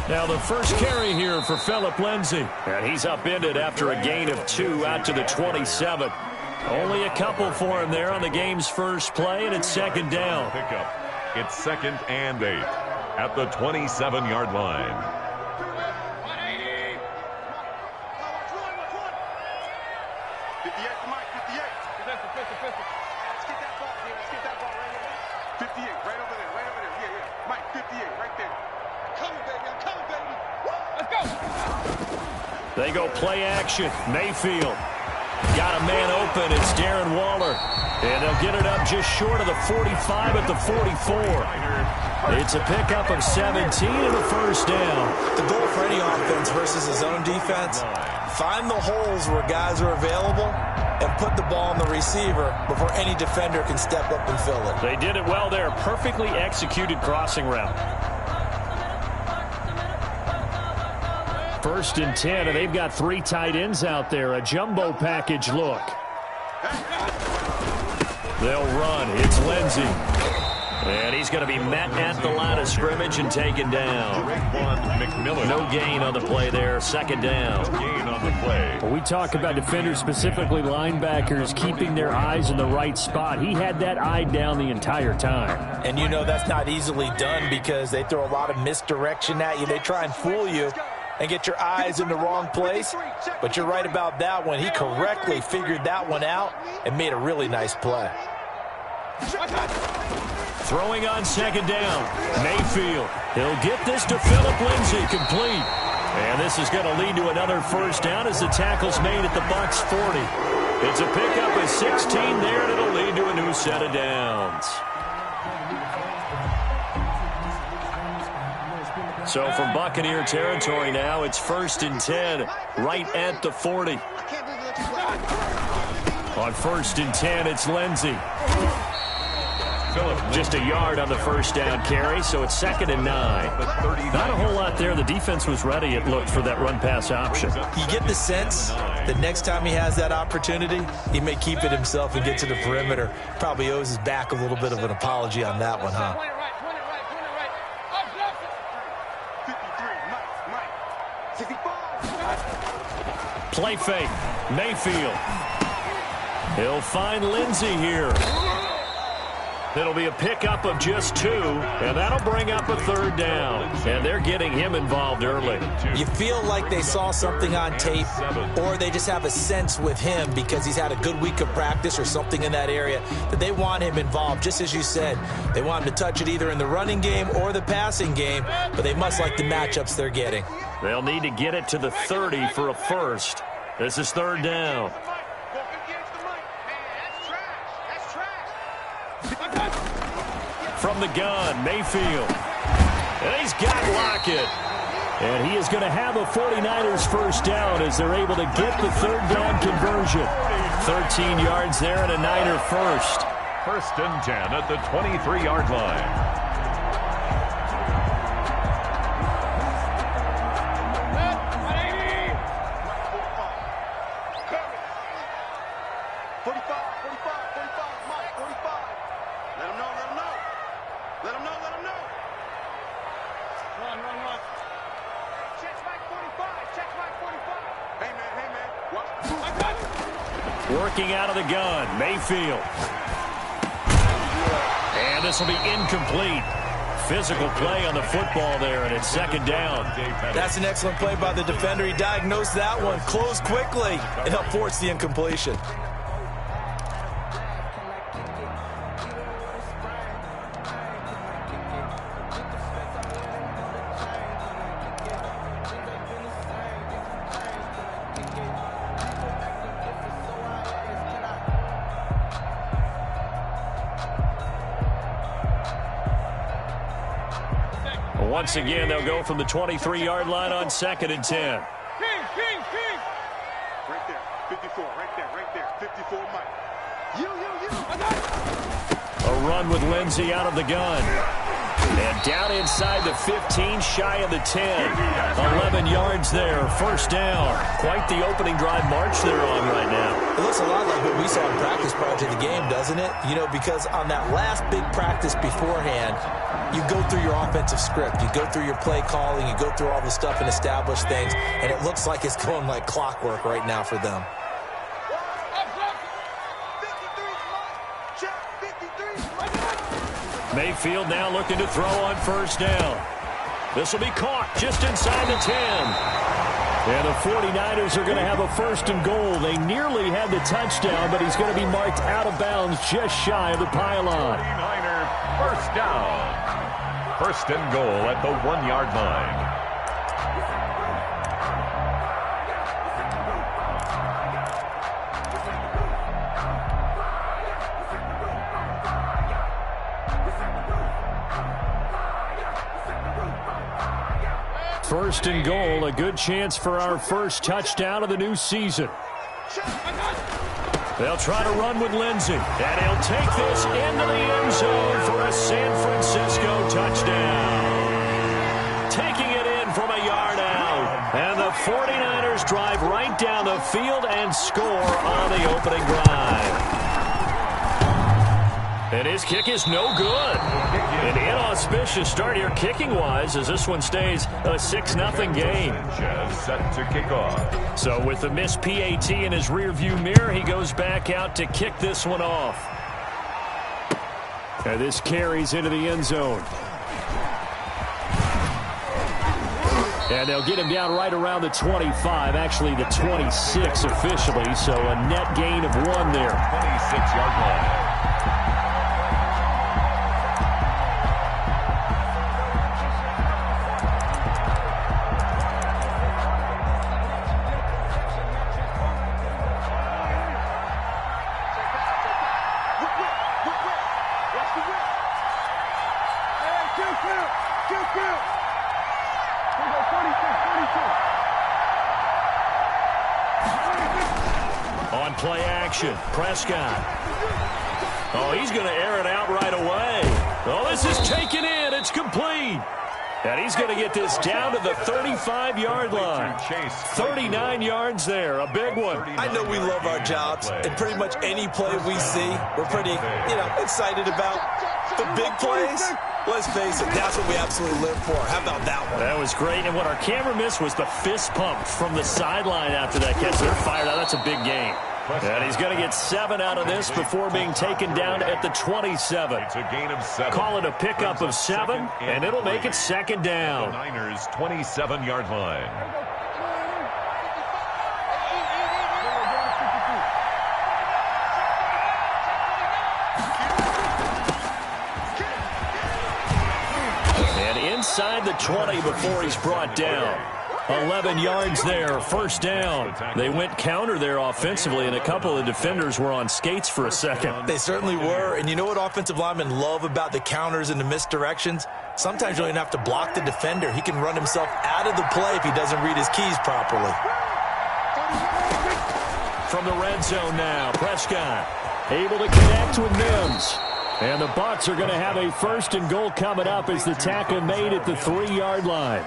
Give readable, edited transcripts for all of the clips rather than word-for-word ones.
Now the first carry here for Phillip Lindsay. And he's upended after a gain of 2 out to the 27. Only a couple for him there on the game's first play, and it's second down. Pickup. It's 2nd and 8 at the 27-yard line. They go play action. Mayfield got a man open. It's Darren Waller. And they'll get it up just short of the 45 at the 44. It's a pickup of 17 and a first down. The goal for any offense versus his own defense, find the holes where guys are available and put the ball on the receiver before any defender can step up and fill it. They did it well there. Perfectly executed crossing route. 1st and 10, and they've got 3 tight ends out there. A jumbo package look. They'll run. It's Lindsay. And he's going to be met at the line of scrimmage and taken down. No gain on the play there. 2nd down. No gain on the play. Well, we talk about defenders, specifically linebackers, keeping their eyes in the right spot. He had that eye down the entire time. And you know that's not easily done because they throw a lot of misdirection at you. They try and fool you and get your eyes in the wrong place. But you're right about that one. He correctly figured that one out and made a really nice play. Throwing on 2nd down. Mayfield. He'll get this to Phillip Lindsay, complete. And this is going to lead to another first down as the tackle's made at the Bucs 40. It's a pickup of 16 there, and it'll lead to a new set of downs. So from Buccaneer territory now, it's 1st and 10, right at the 40. On 1st and 10, it's Lindsay. Just a yard on the first down carry, so it's 2nd and 9. Not a whole lot there. The defense was ready, it looked, for that run-pass option. You get the sense that next time he has that opportunity, he may keep it himself and get to the perimeter. Probably owes his back a little bit of an apology on that one, huh? Play fake. Mayfield. He'll find Lindsay here. It'll be a pickup of just 2, and that'll bring up a 3rd down. And they're getting him involved early. You feel like they saw something on tape, or they just have a sense with him because he's had a good week of practice or something in that area that they want him involved. Just as you said, they want him to touch it either in the running game or the passing game, but they must like the matchups they're getting. They'll need to get it to the 30 for a first. This is 3rd down. From the gun, Mayfield. And he's got Lockett. And he is going to have a 49ers first down as they're able to get the 3rd down conversion. 13 yards there and a Niner first. 1st and 10 at the 23-yard line. Working out of the gun, Mayfield. And this will be incomplete. Physical play on the football there, and it's 2nd down. That's an excellent play by the defender. He diagnosed that one, closed quickly, and helped force the incompletion. Once again, they'll go from the 23-yard line on 2nd and 10. Right there, 54, right there, 54, Mike. A run with Lindsay out of the gun. And down inside the 15, shy of the 10. 11 yards there, first down. Quite the opening drive march they're on right now. It looks a lot like what we saw in practice prior to the game, doesn't it? You know, because on that last big practice beforehand, you go through your offensive script. You go through your play calling. You go through all the stuff and establish things. And it looks like it's going like clockwork right now for them. Mayfield now looking to throw on first down. This will be caught just inside the 10. And the 49ers are going to have a first and goal. They nearly had the touchdown, but he's going to be marked out of bounds just shy of the pylon. 49er first down. First and goal at the 1-yard line. First and goal, a good chance for our first touchdown of the new season. They'll try to run with Lindsey, and he'll take this into the end zone for a San Francisco touchdown. Taking it in from a yard out, and the 49ers drive right down the field and score on the opening drive. And his kick is no good. An inauspicious start here kicking-wise as this one stays a 6-0 game. Set to kick off. So with the missed PAT in his rearview mirror, he goes back out to kick this one off. And this carries into the end zone. And they'll get him down right around the 25, actually the 26 officially, so a net gain of 1 there. 26-yard line. On play action, Prescott. Oh, he's going to air it out right away. Oh, this is taken in. It's complete. And he's going to get this down to the 35-yard line. 39 yards there, a big one. I know we love our jobs, and pretty much any play we see, we're pretty, excited about. The big plays, let's face it, that's what we absolutely live for. How about that one? That was great, and what our camera missed was the fist pump from the sideline after that catch. They're fired out. That's a big game. And he's going to get 7 out of this before being taken down at the 27. It's a gain of 7. Call it a pickup of 7, and it'll make it second down. The Niners' 27-yard line. And inside the 20 before he's brought down. 11 yards there, first down. They went counter there offensively, and a couple of defenders were on skates for a second. They certainly were, and you know what offensive linemen love about the counters and the misdirections? Sometimes you don't even have to block the defender. He can run himself out of the play if he doesn't read his keys properly. From the red zone now, Prescott able to connect with Mims. And the Bucs are going to have a first and goal coming up as the tackle made at the 3-yard line.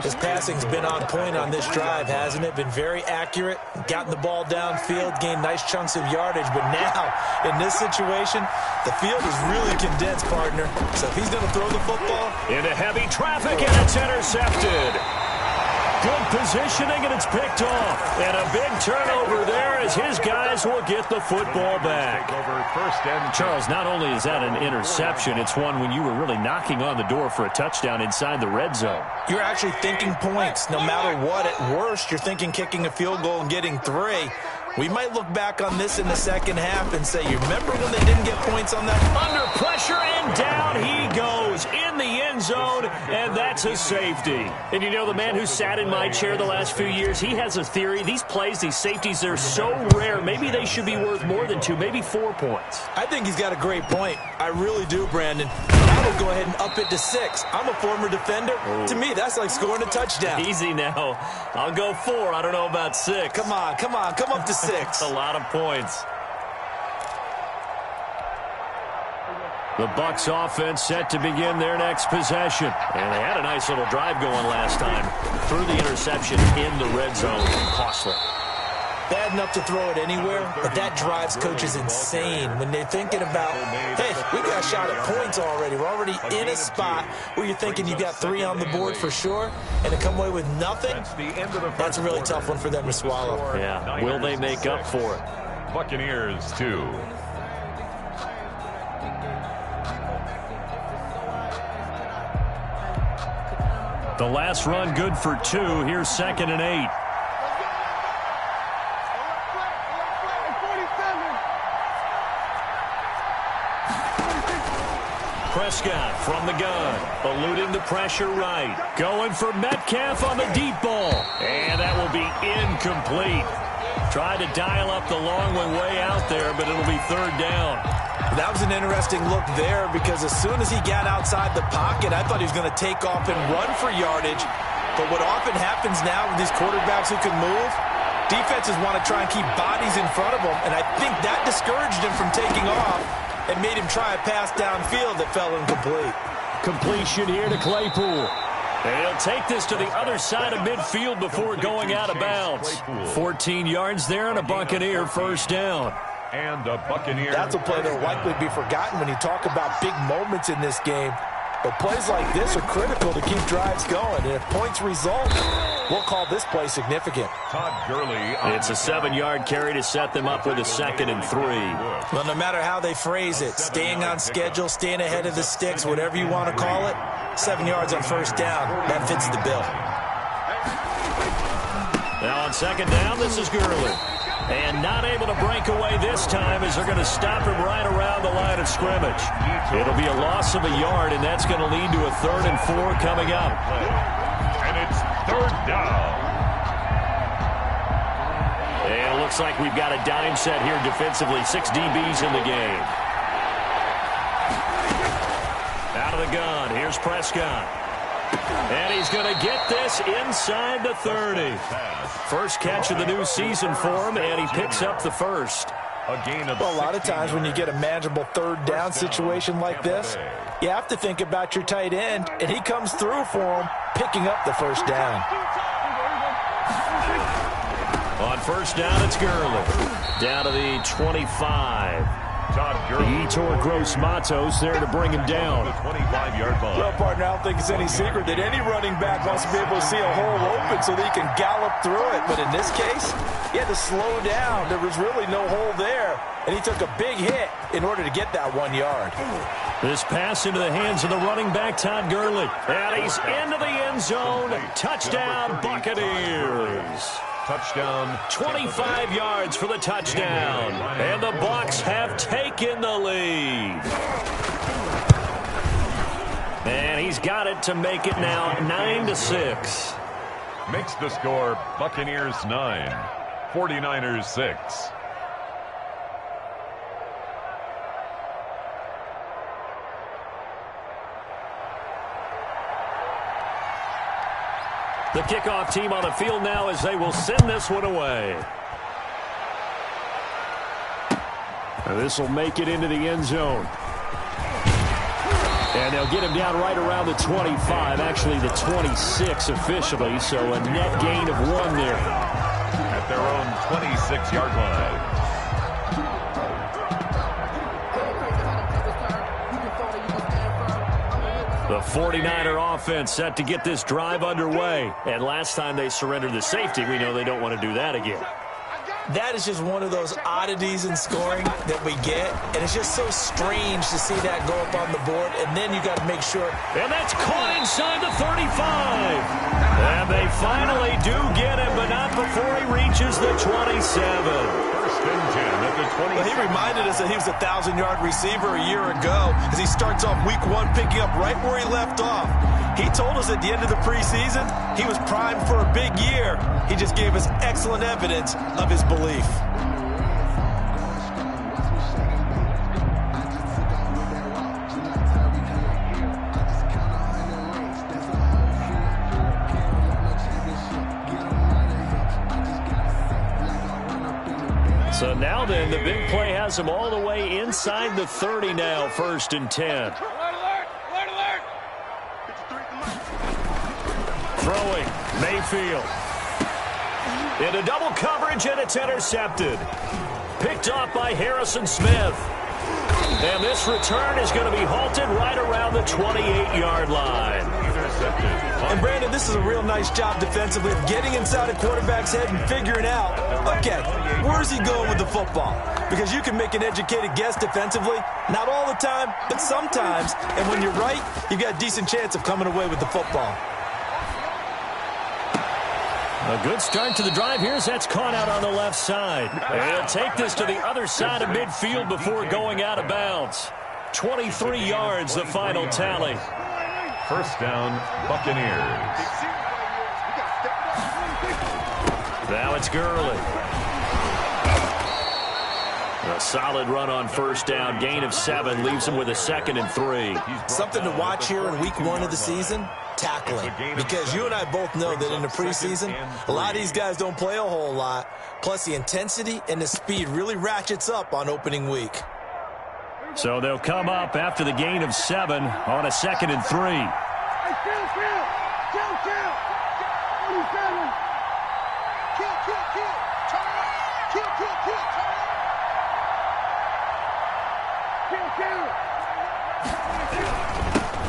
His passing's been on point on this drive, hasn't it? Been very accurate, gotten the ball downfield, gained nice chunks of yardage. But now, in this situation, the field is really condensed, partner. So if he's going to throw the football... Into heavy traffic, and it's intercepted. Good positioning, and it's picked off. And a big turnover there as his guys will get the football back. Charles, not only is that an interception, it's one when you were really knocking on the door for a touchdown inside the red zone. You're actually thinking points. No matter what, at worst, you're thinking kicking a field goal and getting 3. We might look back on this in the second half and say, you remember when they didn't get points on that? Under pressure, and down he goes in the end zone, and that's a safety. And you know, the man who sat in my chair the last few years, he has a theory. These plays, these safeties, they're so rare. Maybe they should be worth more than 2, maybe 4 points. I think he's got a great point. I really do, Brandon. I would go ahead and up it to 6. I'm a former defender. Ooh. To me, that's like scoring a touchdown. Easy now. I'll go 4. I don't know about 6. Come on. Come up to 6. A lot of points. The Bucs offense set to begin their next possession. And they had a nice little drive going last time. Threw the interception in the red zone. Costly. bad enough to throw it anywhere, but that drives coaches insane when they're thinking about, hey, we got a shot at points already. We're already in a spot where you're thinking you got 3 on the board for sure, and to come away with nothing, that's a really tough one for them to swallow. Yeah, will they make up for it? Buccaneers 2. The last run good for 2. Here's 2nd and 8. Prescott from the gun, eluding the pressure right. Going for Metcalf on the deep ball. And that will be incomplete. Tried to dial up the long one way out there, but it'll be 3rd down. That was an interesting look there because as soon as he got outside the pocket, I thought he was going to take off and run for yardage. But what often happens now with these quarterbacks who can move, defenses want to try and keep bodies in front of them, and I think that discouraged him from taking off and made him try a pass downfield that fell incomplete. Completion here to Claypool. And he'll take this to the other side of midfield before going out of bounds. 14 yards there and a Buccaneer 1st down. And a Buccaneer. That's a play that will likely be forgotten when you talk about big moments in this game. But plays like this are critical to keep drives going. And if points result, we'll call this play significant. Todd Gurley. It's a 7-yard carry to set them up with a 2nd and 3. Well, no matter how they phrase it, staying on schedule, staying ahead of the sticks, whatever you want to call it, 7 yards on 1st down, that fits the bill. Now on 2nd down, this is Gurley. And not able to break away this time as they're going to stop him right around the line of scrimmage. It'll be a loss of a yard, and that's going to lead to a 3rd and 4 coming up. And it's 3rd down. And it looks like we've got a dime set here defensively. 6 DBs in the game. Out of the gun, here's Prescott. And he's going to get this inside the 30. First catch of the new season for him, and he picks up the 1st. Well, a lot of times when you get a manageable 3rd down situation like this, you have to think about your tight end, and he comes through for him, picking up the 1st down. On 1st down, it's Gurley. Down to the 25. He tore Gross Matos there to bring him down. Well, partner, I don't think it's any secret that any running back wants to be able to see a hole open so that he can gallop through it. But in this case, he had to slow down. There was really no hole there, and he took a big hit in order to get that 1 yard. This pass into the hands of the running back, Todd Gurley. And he's into the end zone. Touchdown, Buccaneers. Touchdown. 25 yards for the touchdown. And the Bucs have taken the lead. And he's got it to make it now 9-6. Makes the score Buccaneers 9, 49ers 6. The kickoff team on the field now as they will send this one away. This will make it into the end zone. And they'll get him down right around the 25, actually the 26 officially, so a net gain of 1 there. At their own 26-yard line. The 49er offense set to get this drive underway. And last time they surrendered the safety, we know they don't want to do that again. That is just one of those oddities in scoring that we get, and it's just so strange to see that go up on the board, and then you got to make sure. And that's caught inside the 35. And they finally do get him, but not before he reaches the 27. First and 10 at the 27. Well, he reminded us that he was a 1,000-yard receiver a year ago as he starts off week 1 picking up right where he left off. He told us at the end of the preseason he was primed for a big year. He just gave us excellent evidence of his belief. So now then, the big play has him all the way inside the 30 now, 1st and 10. Throwing, Mayfield. Into double coverage, and it's intercepted. Picked off by Harrison Smith. And this return is going to be halted right around the 28-yard line. And, Brandon, this is a real nice job defensively of getting inside a quarterback's head and figuring out, okay, where's he going with the football? Because you can make an educated guess defensively, not all the time, but sometimes. And when you're right, you've got a decent chance of coming away with the football. A good start to the drive here as that's caught out on the left side. And he'll take this to the other side of midfield before going out of bounds. 23 yards, the final tally. First down, Buccaneers. Now it's Gurley. A solid run on first down. Gain of 7 leaves him with a 2nd and 3. Something to watch here in week 1 of the season, tackling. Because you and I both know that in the preseason, a lot of these guys don't play a whole lot. Plus, the intensity and the speed really ratchets up on opening week. So they'll come up after the gain of 7 on a 2nd and 3.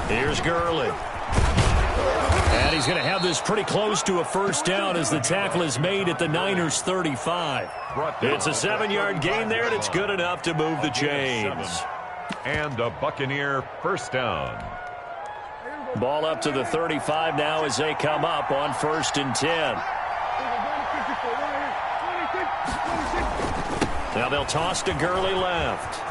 Here's Gurley. And he's going to have this pretty close to a first down as the tackle is made at the Niners' 35. It's a 7-yard gain there, and it's good enough to move the chains. And a Buccaneer first down. Ball up to the 35 now as they come up on 1st and 10. Now they'll toss to Gurley left.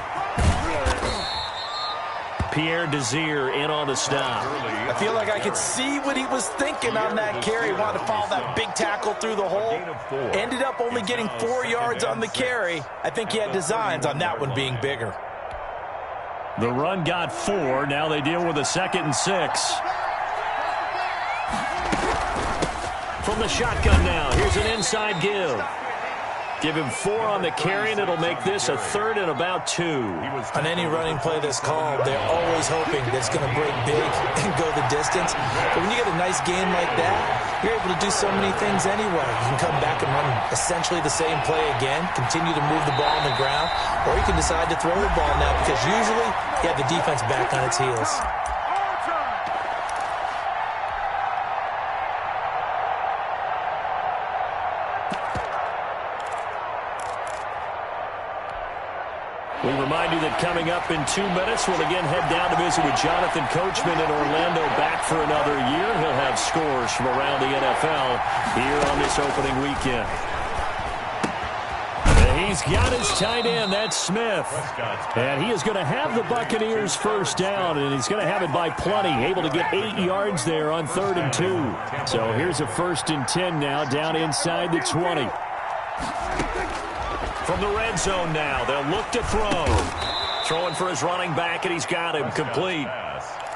Pierre Desir in on the stop. I feel like I could see what he was thinking on that carry. Wanted to follow that big tackle through the hole. Ended up only getting 4 yards on the carry. I think he had designs on that one being bigger. The run got 4. Now they deal with a 2nd and 6. From the shotgun now. Here's an inside give. Give him 4 on the carry, and it'll make this a 3rd and about 2. On any running play that's called, they're always hoping that it's going to break big and go the distance. But when you get a nice game like that, you're able to do so many things anyway. You can come back and run essentially the same play again, continue to move the ball on the ground, or you can decide to throw the ball now because usually you have the defense back on its heels. We remind you that coming up in 2 minutes, we'll again head down to visit with Jonathan Coachman in Orlando, back for another year. He'll have scores from around the NFL here on this opening weekend. And he's got his tight end, that's Smith. And he is going to have the Buccaneers first down, and he's going to have it by plenty, able to get 8 yards there on 3rd and 2. So here's a 1st and 10 now, down inside the 20. From the red zone now, they'll look to throw. Throwing for his running back, and he's got him complete.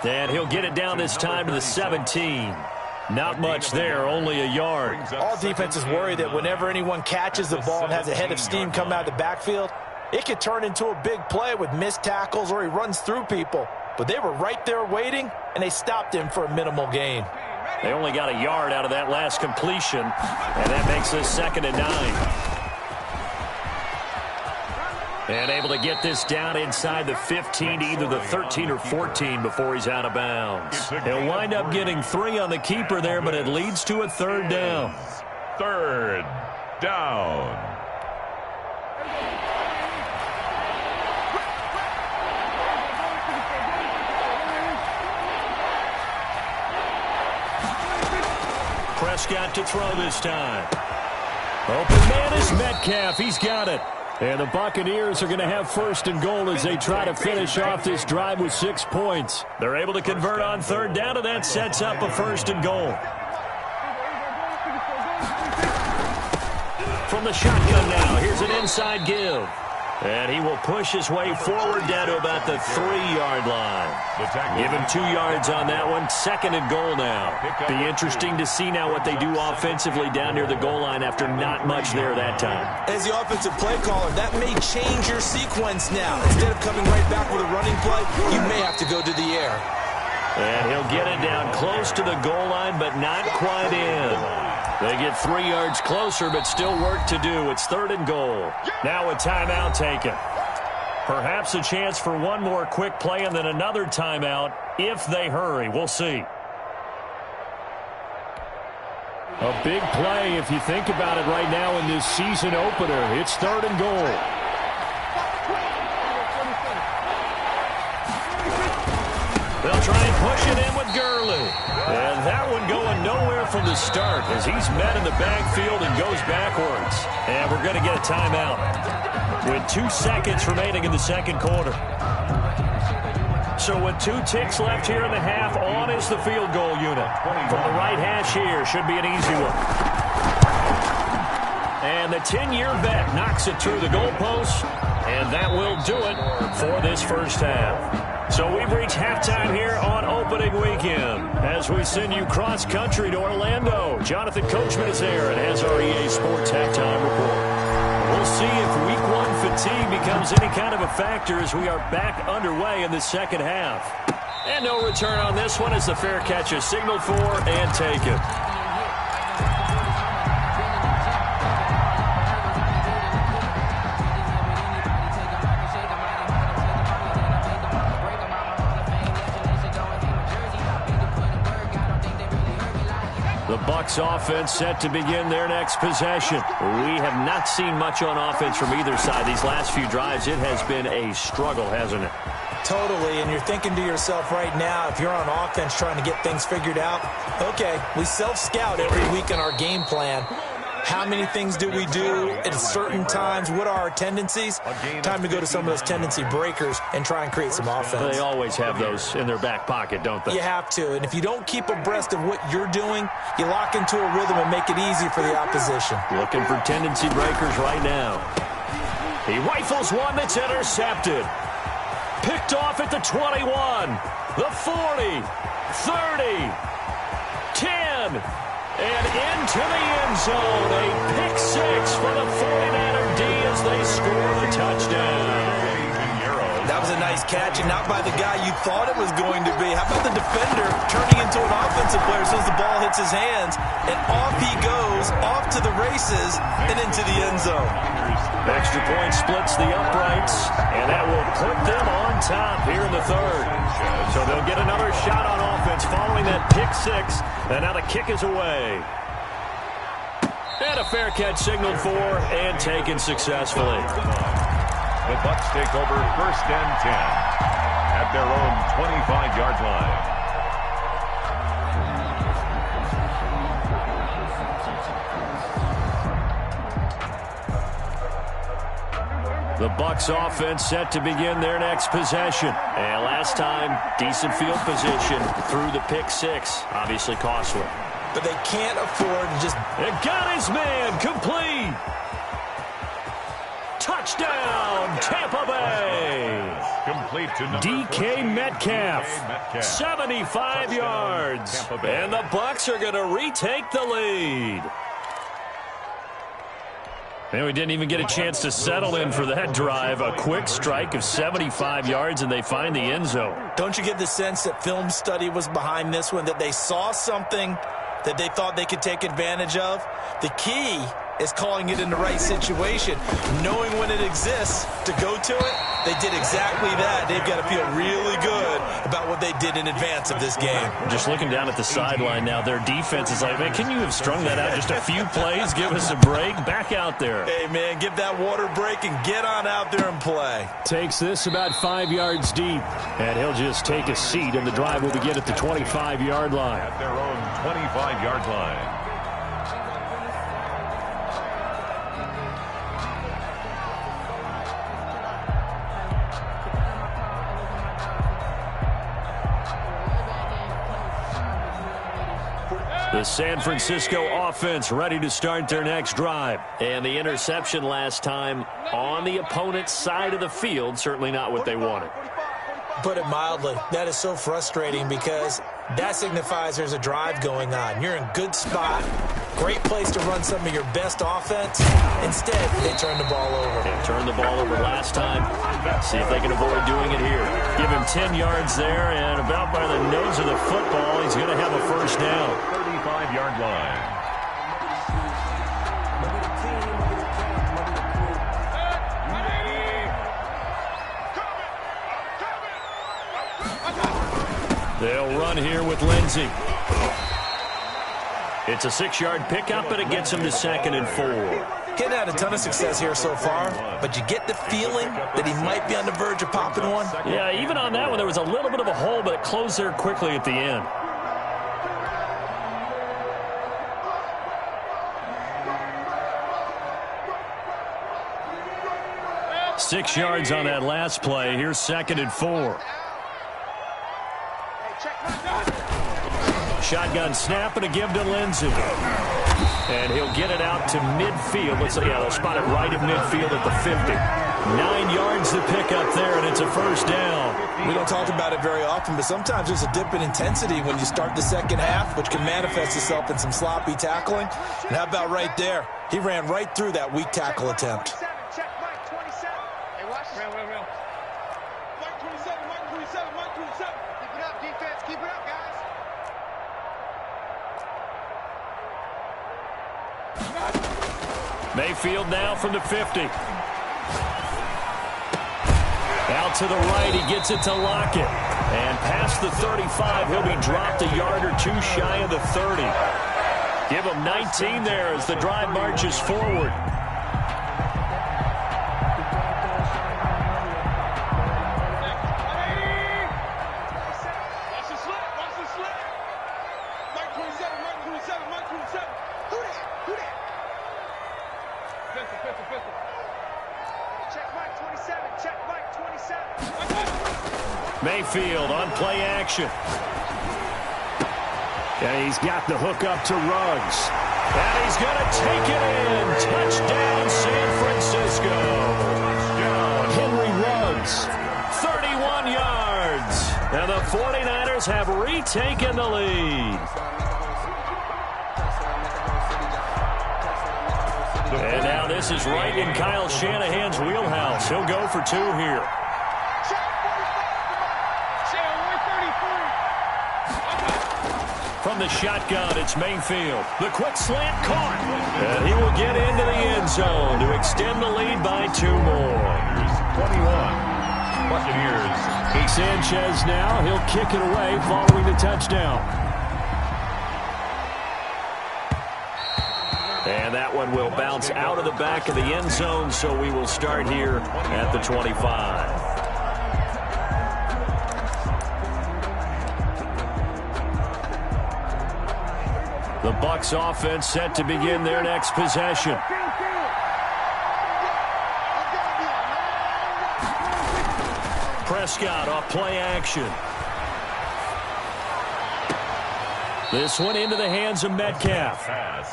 And he'll get it down this time to the 17. Not much there, only a yard. All defenses worry that whenever anyone catches the ball and has a head of steam come out of the backfield, it could turn into a big play with missed tackles or he runs through people. But they were right there waiting, and they stopped him for a minimal gain. They only got a yard out of that last completion, and that makes this 2nd and 9. And able to get this down inside the 15 to either the 13 or 14 before he's out of bounds. He'll wind up getting 3 on the keeper there, but it leads to a 3rd down. 3rd down. Prescott to throw this time. Open man is Metcalf. He's got it. And the Buccaneers are going to have 1st and goal as they try to finish off this drive with 6 points. They're able to convert on 3rd down, and that sets up a 1st and goal. From the shotgun now, here's an inside give. And he will push his way forward down to about the 3-yard line. Give him 2 yards on that one. 2nd and goal now. Be interesting to see now what they do offensively down near the goal line after not much there that time. As the offensive play caller, that may change your sequence now. Instead of coming right back with a running play, you may have to go to the air. And he'll get it down close to the goal line, but not quite in. They get 3 yards closer, but still work to do. It's 3rd and goal. Now a timeout taken. Perhaps a chance for one more quick play and then another timeout if they hurry. We'll see. A big play if you think about it right now in this season opener. It's 3rd and goal. They'll try and push it in with Gurley. And that one going nowhere from the start as he's met in the backfield and goes backwards. And we're going to get a timeout with 2 seconds remaining in the second quarter. So with 2 ticks left here in the half, on is the field goal unit. From the right hash here, should be an easy one. And the 10-year vet knocks it through the goalpost, and that will do it for this first half. So we've reached halftime here on opening weekend as we send you cross-country to Orlando. Jonathan Coachman is there and has our EA Sports halftime report. We'll see if Week 1 fatigue becomes any kind of a factor as we are back underway in the second half. And no return on this one as the fair catch is signaled for and taken. The Bucs offense set to begin their next possession. We have not seen much on offense from either side. These last few drives, it has been a struggle, hasn't it? Totally, and you're thinking to yourself right now, if you're on offense trying to get things figured out, okay, we self-scout every week in our game plan. How many things do we do at certain times? What are our tendencies? Time to go to some of those tendency breakers and try and create some offense. They always have those in their back pocket, don't they? You have to, and if you don't keep abreast of what you're doing, you lock into a rhythm and make it easy for the opposition. Looking for tendency breakers right now. He rifles one that's intercepted. Picked off at the 21, the 40, 30, 10, and into the end zone. A pick six for the 49er D as they score the touchdown. That was a nice catch, and not by the guy you thought it was going to be. How about the defender turning into an offensive player as soon as the ball hits his hands, and off he goes, off to the races, and into the end zone. Extra point splits the uprights, and that will put them on top here in the third. So they'll get another shot on offense following that pick six, and now the kick is away. And a fair catch signaled for and taken successfully. The Bucs take over 1st and 10 at their own 25-yard line. The Bucs offense set to begin their next possession. And last time, decent field position through the pick six. Obviously costly. But they can't afford to just... It got his man complete. Touchdown, Tampa Bay. Complete to DK Metcalf, 75 yards. And the Bucs are going to retake the lead. And we didn't even get a chance to settle in for that drive. A quick strike of 75 yards, and they find the end zone. Don't you get the sense that film study was behind this one, that they saw something that they thought they could take advantage of? The key is calling it in the right situation, knowing when it exists to go to it. They did exactly that. They've got to feel really good about what they did in advance of this game. Just looking down at the sideline now, their defense is like, man, can you have strung that out just a few plays? Give us a break. Back out there. Hey, man, give that water break and get on out there and play. Takes this about 5 yards deep, and he'll just take a seat, and the drive will begin at the 25-yard line. At their own 25-yard line. The San Francisco offense ready to start their next drive. And the interception last time on the opponent's side of the field, certainly not what they wanted. Put it mildly, that is so frustrating because that signifies there's a drive going on. You're in good spot, great place to run some of your best offense. Instead, they turn the ball over. They turned the ball over last time. See if they can avoid doing it here. Give him 10 yards there, and about by the nose of the football, he's going to have a first down. 35-yard line. They'll run here with Lindsey. It's a 6-yard pickup, but it gets him to 2nd and 4. Getting had a ton of success here so far, but you get the feeling that he might be on the verge of popping one. Yeah, even on that one, there was a little bit of a hole, but it closed there quickly at the end. 6 yards on that last play. Here's 2nd and 4. Shotgun snap and a give to Lindsey. And he'll get it out to midfield. Let's say, yeah, they'll spot it right at midfield at the 50. 9 yards to pick up there, and it's a first down. We don't talk about it very often, but sometimes there's a dip in intensity when you start the second half, which can manifest itself in some sloppy tackling. And how about right there? He ran right through that weak tackle attempt. Mayfield now from the 50. Out to the right, he gets it to Lockett. And past the 35, he'll be dropped a yard or two shy of the 30. Give him 19 there as the drive marches forward. Mayfield on play action. And he's got the hook up to Ruggs. And he's going to take it in. Touchdown, San Francisco. Touchdown, Henry Ruggs. 31 yards. And the 49ers have retaken the lead. And now this is right in Kyle Shanahan's wheelhouse. He'll go for 2 here. From the shotgun, it's Mayfield. The quick slant caught. And he will get into the end zone to extend the lead by 2 more. 21. Buccaneers. Sanchez now. He'll kick it away following the touchdown. And that one will bounce out of the back of the end zone, so we will start here at the 25. The Bucs offense set to begin their next possession. Prescott off play action. This one into the hands of Metcalf.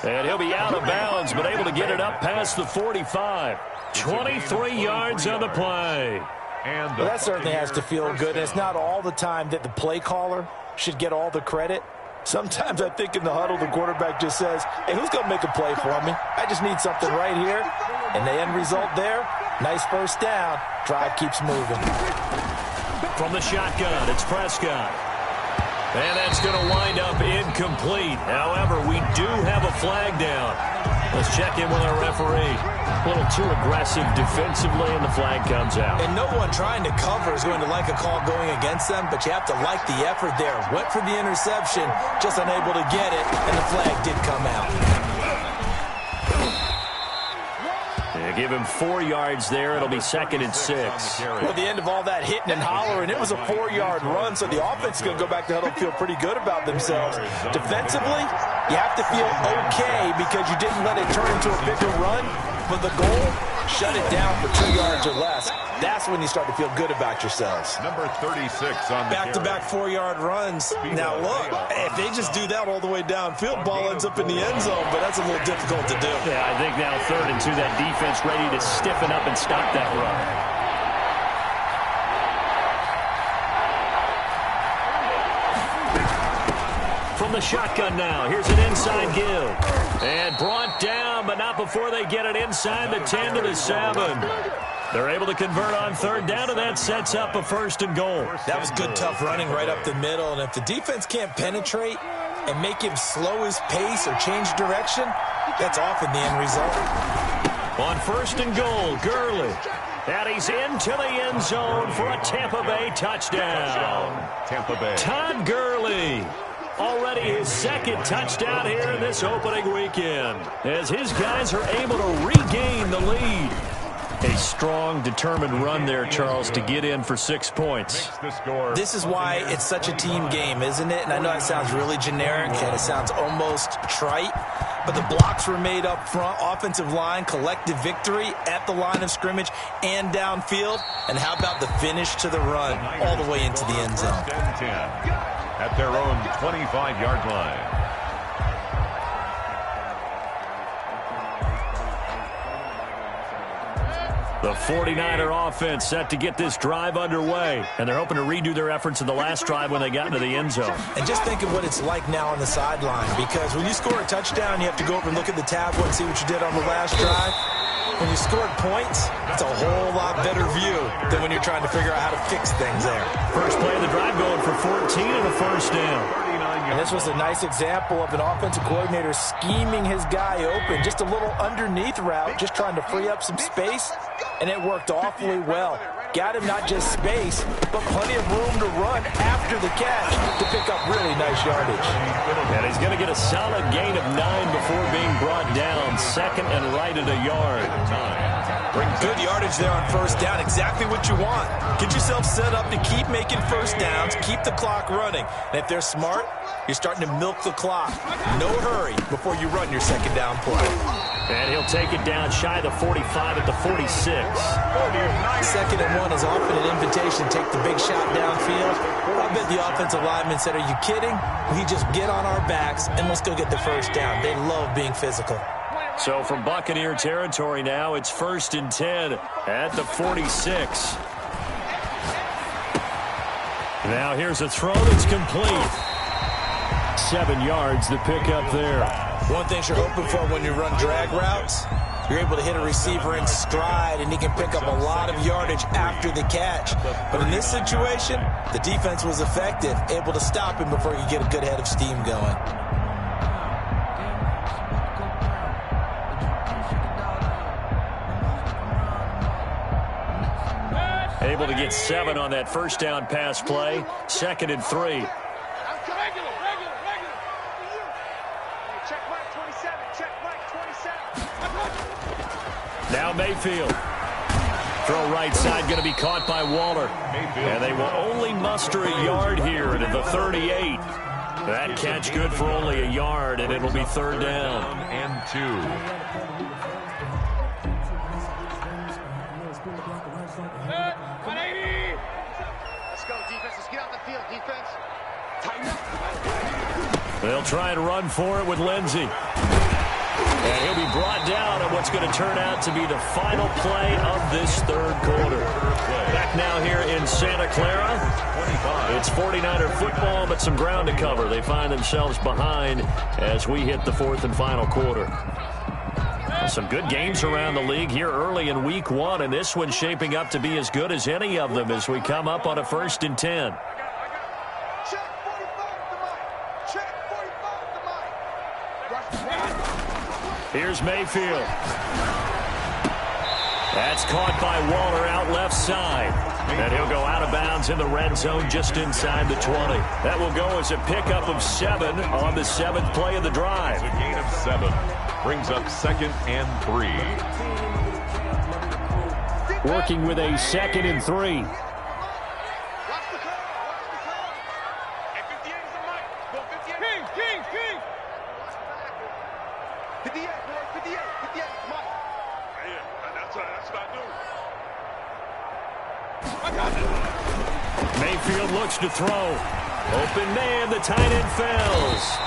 And he'll be out of bounds, but able to get it up past the 45. 23 yards on the play. Well, that certainly has to feel good. And it's not all the time that the play caller should get all the credit. Sometimes I think in the huddle, the quarterback just says, hey, who's going to make a play for me? I just need something right here. And the end result there, nice first down. Drive keeps moving. From the shotgun, it's Prescott. And that's going to wind up incomplete. However, we do have a flag down. Let's check in with our referee. A little too aggressive defensively, and the flag comes out. And no one trying to cover is going to like a call going against them, but you have to like the effort there. Went for the interception, just unable to get it, and the flag did come out. Yeah, give him 4 yards there. It'll be 2nd and 6. Well, at the end of all that hitting and hollering, it was a 4-yard run, so the offense is going to go back to huddle and feel pretty good about themselves. Defensively, you have to feel okay because you didn't let it turn into a bigger run. But the goal, shut it down for 2 yards or less. That's when you start to feel good about yourselves. Number 36 on the back-to-back 4-yard runs. Now, look, if they just do that all the way downfield, ball ends up in the end zone, but that's a little difficult to do. Yeah, I think now 3rd and 2, that defense ready to stiffen up and stop that run. From the shotgun now, here's an inside give. And brought down, but not before they get it inside the 10 to the 7. They're able to convert on 3rd down, and that sets up a 1st and goal. That was good, tough running right up the middle. And if the defense can't penetrate and make him slow his pace or change direction, that's often the end result. On 1st and goal, Gurley. And he's into the end zone for a Tampa Bay touchdown. Tampa Bay. Todd Gurley. Already his second touchdown here in this opening weekend, as his guys are able to regain the lead. A strong, determined run there, Charles, to get in for 6 points. This is why it's such a team game, isn't it? And I know it sounds really generic and it sounds almost trite, but the blocks were made up front, offensive line, collective victory at the line of scrimmage and downfield. And how about the finish to the run all the way into the end zone? At their own 25-yard line. The 49er offense set to get this drive underway, and they're hoping to redo their efforts in the last drive when they got into the end zone. And just think of what it's like now on the sideline, because when you score a touchdown, you have to go over and look at the tablet and see what you did on the last drive. When you scored points, it's a whole lot better view than when you're trying to figure out how to fix things there. First play of the drive going for 14 and a first down. And this was a nice example of an offensive coordinator scheming his guy open. Just a little underneath route, just trying to free up some space, and it worked awfully well. Got him not just space, but plenty of room to run after the catch to pick up really nice yardage. And he's going to get a solid gain of 9 before being brought down. Second and right at a yard. Good yardage there on first down. Exactly what you want. Get yourself set up to keep making first downs, keep the clock running. And if they're smart, you're starting to milk the clock. No hurry before you run your second down play. And he'll take it down shy of the 45 at the 46. Second and one is often an invitation to take the big shot downfield. I bet the offensive lineman said, are you kidding? We just get on our backs and let's go get the first down. They love being physical. So from Buccaneer territory now, it's 1st and 10 at the 46. Now here's a throw that's complete. 7 yards, the pickup there. One thing you're hoping for when you run drag routes, you're able to hit a receiver in stride, and he can pick up a lot of yardage after the catch. But in this situation, the defense was effective, able to stop him before you get a good head of steam going. Able to get 7 on that first down pass play. 2nd and 3. Now Mayfield. Throw right side, going to be caught by Waller. And they will only muster a yard here at the 38. That catch good for only a yard, and it'll be 3rd down. And 2. Let's go, defense. Let's get out the field, defense. Tighten up. They'll try and run for it with Lindsey. And he'll be brought down on what's going to turn out to be the final play of this 3rd quarter. Back now here in Santa Clara. It's 49er football, but some ground to cover. They find themselves behind as we hit the 4th and final quarter. Some good games around the league here early in week 1, and this one's shaping up to be as good as any of them as we come up on a 1st and 10. Here's Mayfield. That's caught by Waller out left side. And he'll go out of bounds in the red zone just inside the 20. That will go as a pickup of 7 on the 7th play of the drive. A gain of 7 brings up 2nd and 3. Working with a 2nd and 3. Mayfield looks to throw. Open man, the tight end fails.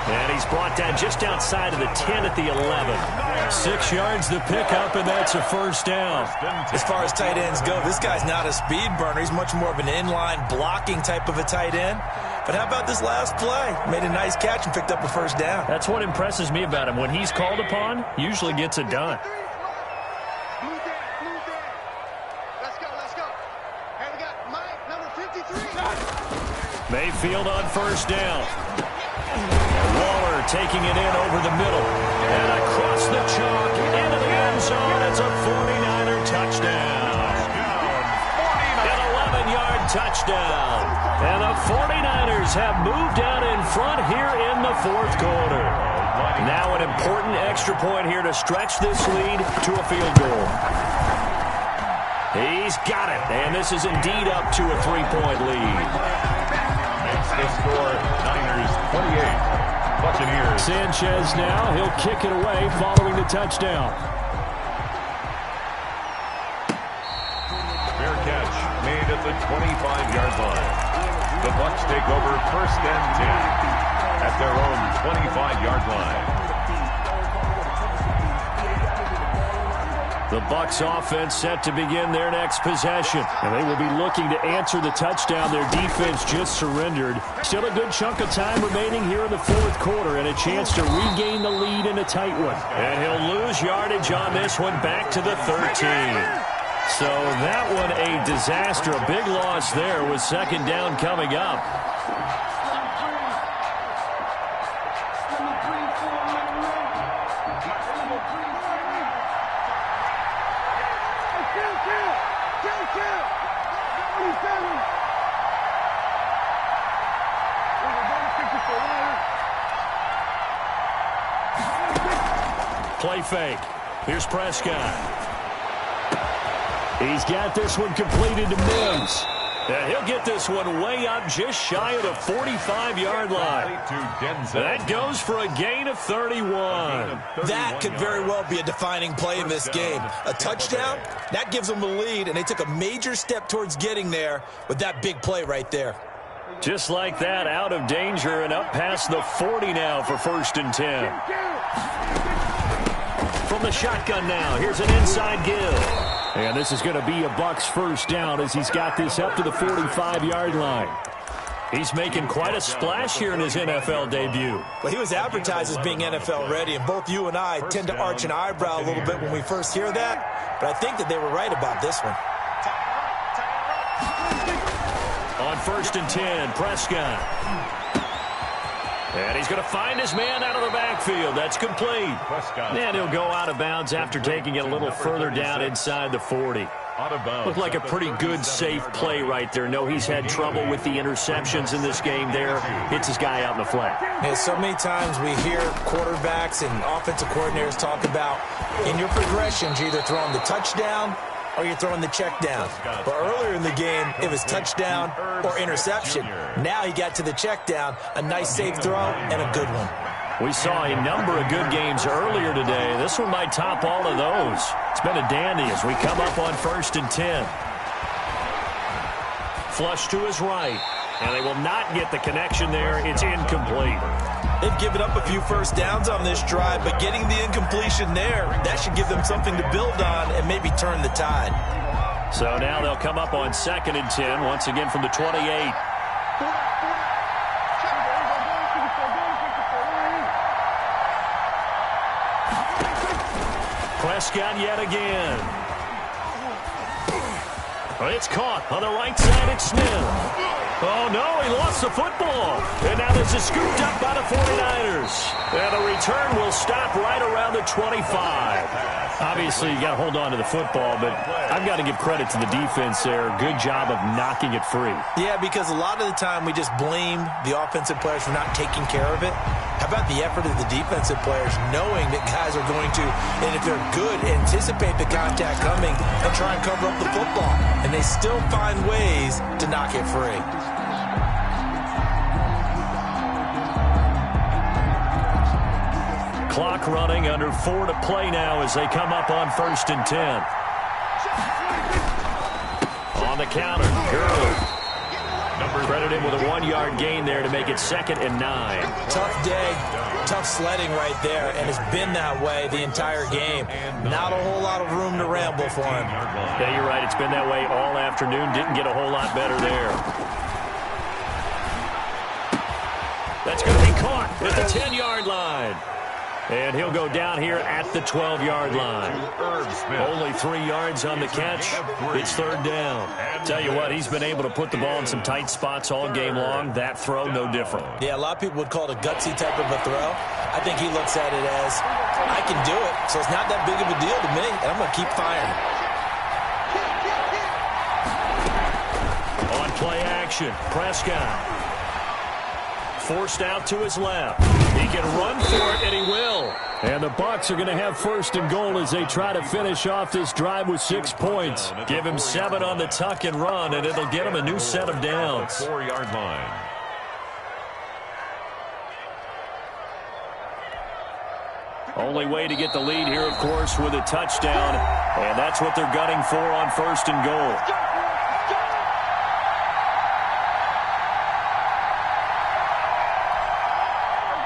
And he's brought down just outside of the 10 at the 11. 6 yards the pickup, and that's a 1st down. As far as tight ends go, this guy's not a speed burner. He's much more of an inline blocking type of a tight end. But how about this last play? Made a nice catch and picked up a 1st down. That's what impresses me about him. When he's called upon, usually gets it done. Mayfield on 1st down. Waller taking it in over the middle. And across the chalk into the end zone. It's a 49er touchdown. touchdown. And the 49ers have moved out in front here in the fourth quarter. Now an important extra point here to stretch this lead to a field goal. He's got it, and this is indeed up to a 3-point lead. Makes the score Niners 28. Buccaneers. Sanchez now, he'll kick it away following the touchdown. Fair catch made at the 25-yard line. The Bucs take over first and 10 at their own 25-yard line. The Bucs offense set to begin their next possession. And they will be looking to answer the touchdown their defense just surrendered. Still a good chunk of time remaining here in the fourth quarter and a chance to regain the lead in a tight one. And he'll lose yardage on this one back to the 13. So that one a disaster. A big loss there with second down coming up. Play fake. Here's Prescott. He's got this one completed to Mims. And he'll get this one way up just shy of the 45-yard line. That goes for a gain of 31. That could very well be a defining play in this game. A touchdown, that gives them the lead, and they took a major step towards getting there with that big play right there. Just like that, out of danger and up past the 40 now for first and 10. From the shotgun now, here's an inside give. And this is going to be a Bucs first down as he's got this up to the 45-yard line. He's making quite a splash here in his NFL debut. Well, he was advertised as being NFL ready, and both you and I tend to arch an eyebrow a little bit when we first hear that, but I think that they were right about this one. On first and 10, Prescott. And he's going to find his man out of the backfield. That's complete. And he'll go out of bounds after taking it a little further down inside the 40. Looked like a pretty good, safe play right there. No, he's had trouble with the interceptions in this game there. Hits his guy out in the flat. Yeah, so many times we hear quarterbacks and offensive coordinators talk about in your progressions, you're either throwing the touchdown or you're throwing the check down. But earlier in the game, it was touchdown or interception. Now he got to the check down, a nice safe throw, and a good one. We saw a number of good games earlier today. This one might top all of those. It's been a dandy as we come up on first and 10. Flush to his right. And they will not get the connection there. It's incomplete. They've given up a few first downs on this drive, but getting the incompletion there, that should give them something to build on and maybe turn the tide. So now they'll come up on second and 10, once again from the 28. Prescott yet again. It's caught on the right side. It's Smith. Oh, no, he lost the football. And now this is scooped up by the 49ers. And the return will stop right around the 25. Obviously, you got to hold on to the football, but I've got to give credit to the defense there. Good job of knocking it free. Yeah, because a lot of the time we just blame the offensive players for not taking care of it. How about the effort of the defensive players knowing that guys are going to, and if they're good, anticipate the contact coming and try and cover up the football. And they still find ways to knock it free. Clock running, under 4 to play now as they come up on first and 10. On the counter, Gurley. Credit him with a 1-yard gain there to make it second and 9. Tough day, tough sledding right there, and it's been that way the entire game. Not a whole lot of room to ramble for him. Yeah, you're right. It's been that way all afternoon. Didn't get a whole lot better there. That's going to be caught at the 10-yard line. And he'll go down here at the 12-yard line. Only 3 yards on the catch. It's third down. Tell you what, he's been able to put the ball in some tight spots all game long. That throw, no different. Yeah, a lot of people would call it a gutsy type of a throw. I think he looks at it as, I can do it, so it's not that big of a deal to me, and I'm going to keep firing. On Play action. Prescott. Forced out to his left. He can run for it, and he will. And the Bucs are going to have first and goal as they try to finish off this drive with 6 points. Give him 7 on the tuck and run, and it'll get him a new set of downs. 4-yard line. Only way to get the lead here, of course, with a touchdown. And that's what they're gunning for on first and goal.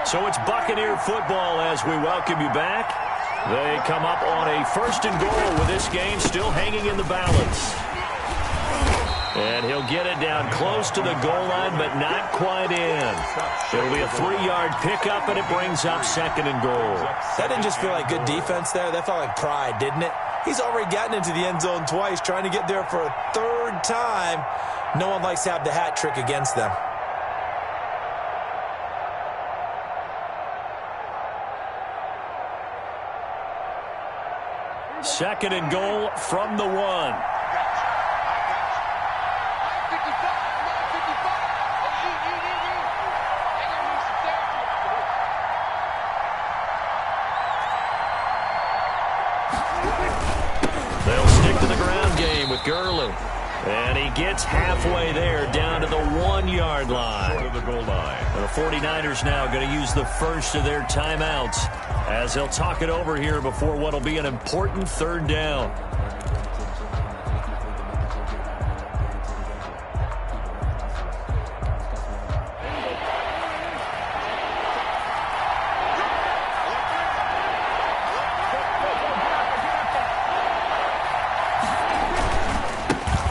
So it's Buccaneer football as we welcome you back. They come up on a first and goal with this game still hanging in the balance. And he'll get it down close to the goal line, but not quite in. It'll be a 3-yard pickup, and it brings up second and goal. That didn't just feel like good defense there. That felt like pride, didn't it? He's already gotten into the end zone twice, trying to get there for a 3rd time. No one likes to have the hat trick against them. Second and goal from the 1. They'll stick to the ground game with Gurley. And he gets halfway there, down to the 1-yard line. To the goal line. The 49ers now going to use the first of their timeouts as they'll talk it over here before what will be an important 3rd down.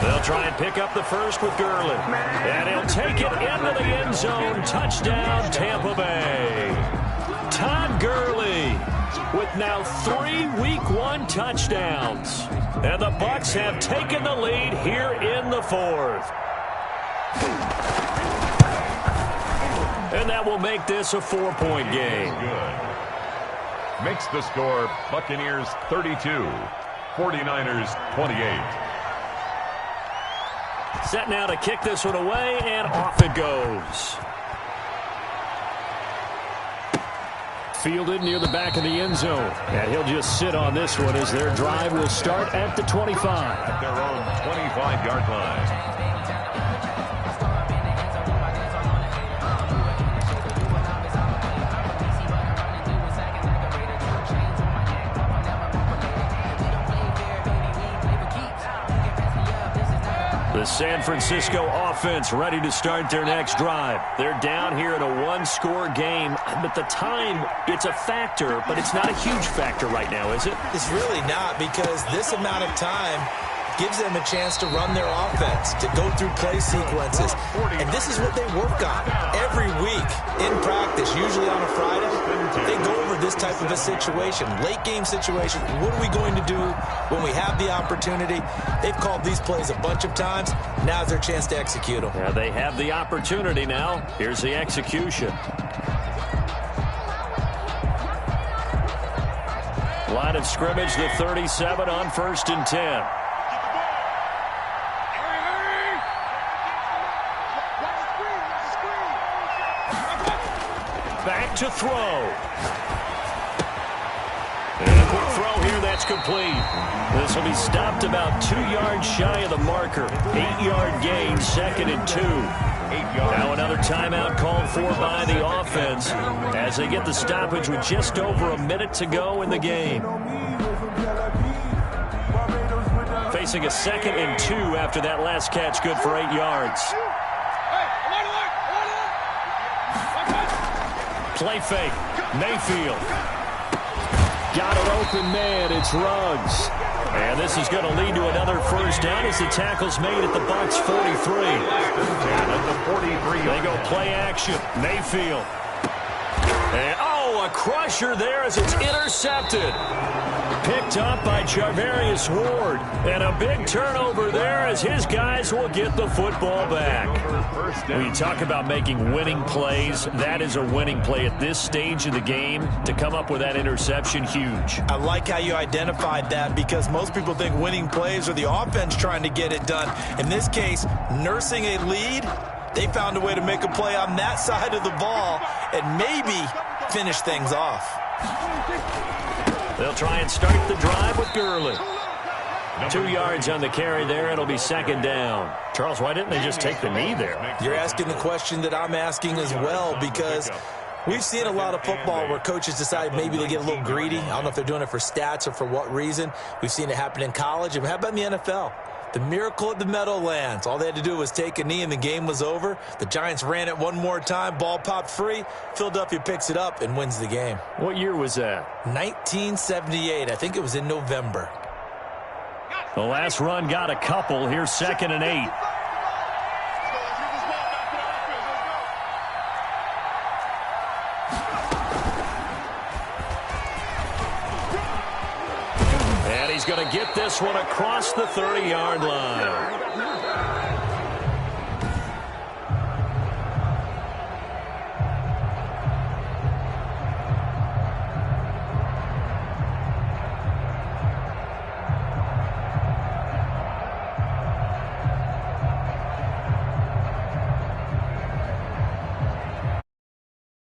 They'll try and pick up the first with Gurley. And he'll take it into the end zone. Touchdown, Tampa Bay. Todd Gurley with now 3 Week 1 touchdowns. And the Bucs have taken the lead here in the 4th. And that will make this a 4-point game. Good. Makes the score Buccaneers 32, 49ers 28. Set now to kick this one away, and off it goes. Fielded near the back of the end zone. And he'll just sit on this one as their drive will start at the 25. At their own 25-yard line. The San Francisco offense ready to start their next drive. They're down here in a 1-score game, but the time, it's a factor, but it's not a huge factor right now, is it? It's really not, because this amount of time gives them a chance to run their offense, to go through play sequences. And this is what they work on every week in practice, usually on a Friday. They go over this type of a situation, late game situation. What are we going to do when we have the opportunity? They've called these plays a bunch of times. Now's their chance to execute them. Yeah, they have the opportunity now. Here's the execution. Line of scrimmage, the 37 on 1st and 10. Back to throw. And a quick throw here, that's complete. This will be stopped about 2 yards shy of the marker. 8-yard gain, 2nd and 2. Now another timeout called for by the offense as they get the stoppage with just over a minute to go in the game. Facing a 2nd and 2 after that last catch, good for 8 yards. Play fake. Mayfield. Got an open man. It's Ruggs. And this is going to lead to another first down as the tackle's made at the Bucs 43. At the 43. They go play action. Mayfield. And, oh, Oh, a crusher there as it's intercepted. Picked up by Charvarius Ward. And a big turnover there as his guys will get the football back. When you talk about making winning plays, that is a winning play at this stage of the game. To come up with that interception, huge. I like how you identified that because most people think winning plays are the offense trying to get it done. In this case, nursing a lead, they found a way to make a play on that side of the ball and maybe finish things off. They'll try and start the drive with Gurley. 2 yards on the carry there. It'll be second down. Charles, why didn't they just take the knee there? You're asking the question that I'm asking as well because we've seen a lot of football where coaches decide maybe they get a little greedy. I don't know if they're doing it for stats or for what reason. We've seen it happen in college. And how about in the NFL? The miracle at the Meadowlands. All they had to do was take a knee and the game was over. The Giants ran it one more time. Ball popped free. Philadelphia picks it up and wins the game. What year was that? 1978. I think it was in November. The last run got a couple. Here's 2nd and 8. And he's going to get this one across the 30-yard line.